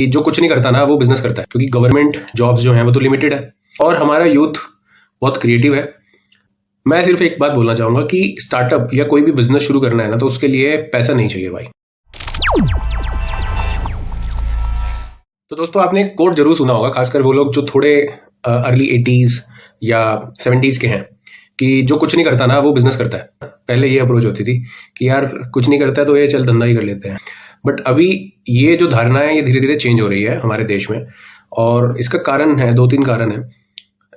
कि जो कुछ नहीं करता ना वो बिजनेस करता है, क्योंकि गवर्नमेंट जॉब्स जो हैं वो तो लिमिटेड है और हमारा यूथ बहुत क्रिएटिव है। मैं सिर्फ एक बात बोलना चाहूंगा कि स्टार्टअप या कोई भी बिजनेस शुरू करना है ना, तो उसके लिए पैसा नहीं चाहिए भाई। तो दोस्तों, आपने एक कोट जरूर सुना होगा, खासकर वो लोग जो थोड़े अर्ली 80s या 70s के हैं, कि जो कुछ नहीं करता ना वो बिजनेस करता है। पहले ये अप्रोच होती थी कि यार कुछ नहीं करता है तो ये चल धंधा ही कर लेते हैं। बट अभी ये जो धारणा है ये धीरे धीरे चेंज हो रही है हमारे देश में, और इसका कारण है, 2-3 कारण है।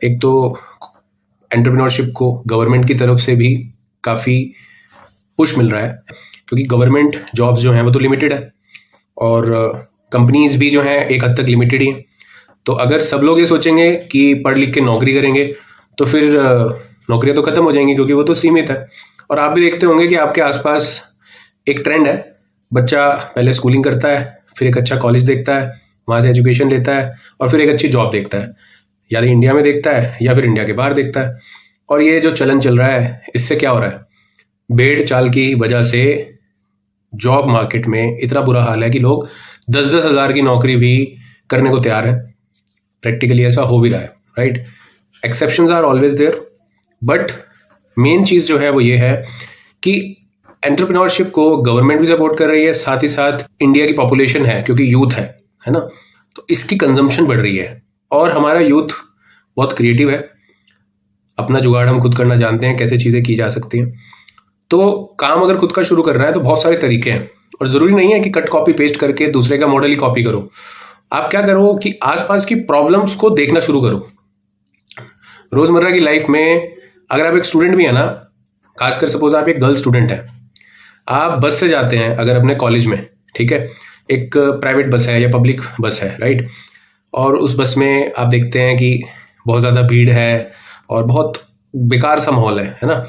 एक तो एंटरप्रेन्योरशिप को गवर्नमेंट की तरफ से भी काफ़ी पुश मिल रहा है, क्योंकि गवर्नमेंट जॉब्स जो हैं वो तो लिमिटेड है और कंपनीज भी जो हैं एक हद तक लिमिटेड ही हैं। तो अगर सब लोग ये सोचेंगे कि पढ़ लिख के नौकरी करेंगे तो फिर नौकरियां तो खत्म हो जाएंगी, क्योंकि वो तो सीमित है। और आप भी देखते होंगे कि आपके आसपास एक ट्रेंड है, बच्चा पहले स्कूलिंग करता है, फिर एक अच्छा कॉलेज देखता है, वहाँ से एजुकेशन लेता है और फिर एक अच्छी जॉब देखता है, या तो इंडिया में देखता है या फिर इंडिया के बाहर देखता है। और ये जो चलन चल रहा है, इससे क्या हो रहा है, भेड़ चाल की वजह से जॉब मार्केट में इतना बुरा हाल है कि लोग 10-10 हज़ार की नौकरी भी करने को तैयार है। प्रैक्टिकली ऐसा हो भी रहा है, right. Exceptions are always there, but main चीज़ जो है वो ये है कि एंटरप्रेन्योरशिप को गवर्नमेंट भी सपोर्ट कर रही है, साथ ही साथ इंडिया की पॉपुलेशन है, क्योंकि यूथ है ना, तो इसकी कंजम्पशन बढ़ रही है। और हमारा यूथ बहुत क्रिएटिव है, अपना जुगाड़ हम खुद करना जानते हैं, कैसे चीज़ें की जा सकती हैं। तो काम अगर खुद का शुरू करना है तो बहुत सारे तरीके हैं, और ज़रूरी नहीं है कि कट कॉपी पेस्ट करके दूसरे का मॉडल ही कॉपी करो। आप क्या करो कि आसपास की प्रॉब्लम्स को देखना शुरू करो। रोज़मर्रा की लाइफ में अगर आप एक स्टूडेंट भी है ना, खासकर सपोज आप एक गर्ल स्टूडेंट है, आप बस से जाते हैं अगर अपने कॉलेज में, ठीक है, एक प्राइवेट बस है या पब्लिक बस है, राइट, और उस बस में आप देखते हैं कि बहुत ज़्यादा भीड़ है और बहुत बेकार सा माहौल है ना,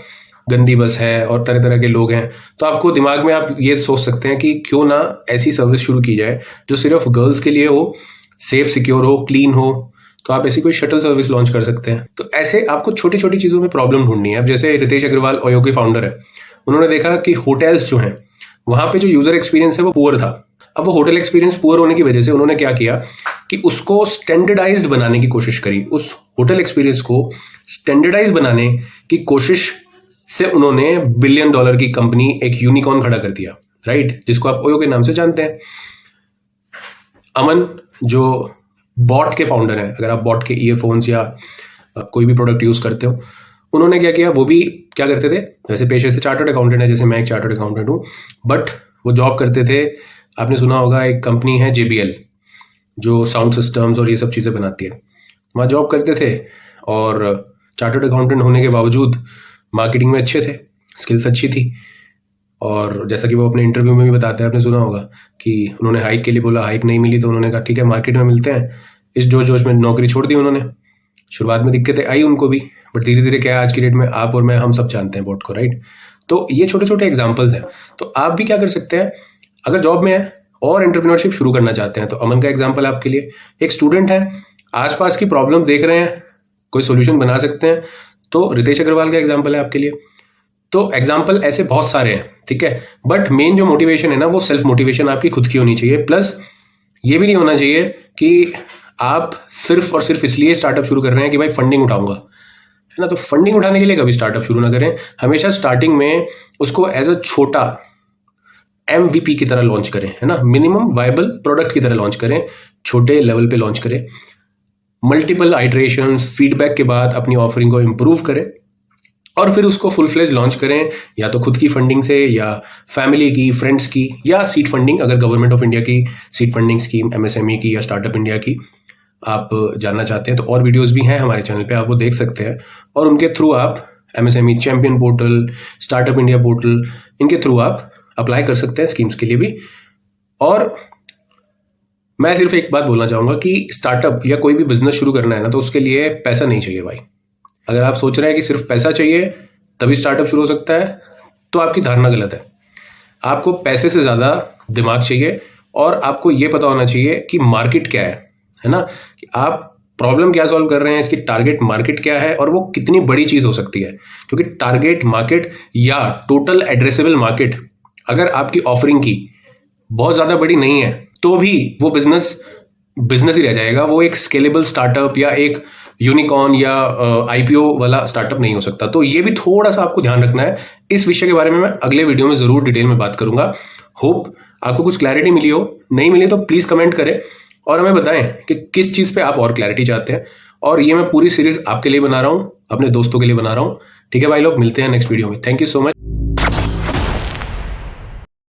गंदी बस है और तरह तरह के लोग हैं। तो आपको दिमाग में आप ये सोच सकते हैं कि क्यों ना ऐसी सर्विस शुरू की जाए जो सिर्फ गर्ल्स के लिए हो, सेफ सिक्योर हो, क्लीन हो। तो आप ऐसी कोई शटल सर्विस लॉन्च कर सकते हैं। तो ऐसे आपको छोटी छोटी चीज़ों में प्रॉब्लम ढूंढनी है। अब जैसे रितेश अग्रवाल ओयो के फाउंडर है, उन्होंने देखा कि होटल्स जो हैं वहाँ पे जो यूज़र एक्सपीरियंस है वो पुअर था। अब वो होटल एक्सपीरियंस पुअर होने की वजह से उन्होंने क्या किया कि उसको स्टैंडर्डाइज्ड बनाने की कोशिश करी। उस होटल एक्सपीरियंस को स्टैंडर्डाइज बनाने की कोशिश से उन्होंने $1 बिलियन की कंपनी, एक यूनिकॉर्न खड़ा कर दिया, राइट, जिसको आप ओयो के नाम से जानते हैं। अमन जो बॉट के फाउंडर हैं, अगर आप बॉट के ईयरफोन्स या कोई भी प्रोडक्ट यूज करते हो, उन्होंने क्या किया, वो भी क्या करते थे, वैसे पेशे से चार्टर्ड अकाउंटेंट है, जैसे मैं एक चार्टर्ड अकाउंटेंट हूँ, बट वो जॉब करते थे, आपने सुना होगा एक कंपनी है JBL जो साउंड सिस्टम्स और ये सब चीज़ें बनाती है, वहाँ जॉब करते थे और चार्टर्ड अकाउंटेंट होने के बावजूद मार्केटिंग में अच्छे थे, स्किल्स अच्छी थी। और जैसा कि वो अपने इंटरव्यू में भी बताते हैं, आपने सुना होगा कि उन्होंने हाइक के लिए बोला, हाइक नहीं मिली तो उन्होंने कहा ठीक है मार्केट में मिलते हैं। इस जोश में नौकरी छोड़ दी उन्होंने। शुरुआत में दिक्कतें आई उनको भी, बट धीरे धीरे क्या, आज की डेट में आप और मैं, हम सब जानते हैं बॉट को, राइट। तो ये छोटे छोटे एग्जाम्पल्स हैं। तो आप भी क्या कर सकते हैं, अगर जॉब में है और एंटरप्रेन्योरशिप शुरू करना चाहते हैं, तो अमन का एग्जाम्पल आपके लिए। एक स्टूडेंट है, आसपास की प्रॉब्लम देख रहे हैं, कोई सोल्यूशन बना सकते हैं, तो रितेश अग्रवाल का एग्जाम्पल है आपके लिए। तो एग्जाम्पल ऐसे बहुत सारे हैं, ठीक है, बट मेन जो मोटिवेशन है ना, वो सेल्फ मोटिवेशन आपकी खुद की होनी चाहिए। प्लस ये भी नहीं होना चाहिए कि आप सिर्फ और सिर्फ इसलिए स्टार्टअप शुरू कर रहे हैं कि भाई फंडिंग उठाऊंगा, है ना। तो फंडिंग उठाने के लिए कभी स्टार्टअप शुरू ना करें। हमेशा स्टार्टिंग में उसको एज अ छोटा MVP की तरह लॉन्च करें, है ना, मिनिमम वायबल प्रोडक्ट की तरह लॉन्च करें, छोटे लेवल पे लॉन्च करें, मल्टीपल आइटरेशंस, फीडबैक के बाद अपनी ऑफरिंग को इम्प्रूव करें और फिर उसको फुल फ्लेज लॉन्च करें, या तो खुद की फंडिंग से, या फैमिली की, फ्रेंड्स की, या सीड फंडिंग, अगर गवर्नमेंट ऑफ इंडिया की सीड फंडिंग स्कीम, MSME की या स्टार्टअप इंडिया की आप जानना चाहते हैं, तो और वीडियोस भी हैं हमारे चैनल पे, आप वो देख सकते हैं। और उनके थ्रू आप MSME champion portal, startup India portal, इनके थ्रू आप अप्लाई कर सकते हैं स्कीम्स के लिए भी। और मैं सिर्फ एक बात बोलना चाहूँगा कि स्टार्टअप या कोई भी बिजनेस शुरू करना है ना, तो उसके लिए पैसा नहीं चाहिए भाई। अगर आप सोच रहे हैं कि सिर्फ पैसा चाहिए तभी स्टार्टअप शुरू हो सकता है, तो आपकी धारणा गलत है। आपको पैसे से ज़्यादा दिमाग चाहिए, और आपको ये पता होना चाहिए कि मार्केट क्या है ना, कि आप प्रॉब्लम क्या सॉल्व कर रहे हैं, इसकी टारगेट मार्केट क्या है और वो कितनी बड़ी चीज़ हो सकती है। क्योंकि टारगेट मार्केट या टोटल एड्रेसेबल मार्केट अगर आपकी ऑफरिंग की बहुत ज़्यादा बड़ी नहीं है, तो भी वो बिजनेस बिजनेस ही रह जाएगा, वो एक स्केलेबल स्टार्टअप या एक यूनिकॉर्न या आईपीओ वाला स्टार्टअप नहीं हो सकता। तो ये भी थोड़ा सा आपको ध्यान रखना है। इस विषय के बारे में मैं अगले वीडियो में जरूर डिटेल में बात करूंगा। होप आपको कुछ क्लैरिटी मिली हो, नहीं मिली तो प्लीज कमेंट करें और हमें बताएं कि किस चीज पे आप और क्लैरिटी चाहते हैं। और ये मैं पूरी सीरीज आपके लिए बना रहा हूं, अपने दोस्तों के लिए बना रहा हूं। ठीक है भाई लोग, मिलते हैं नेक्स्ट वीडियो में। Thank you so much.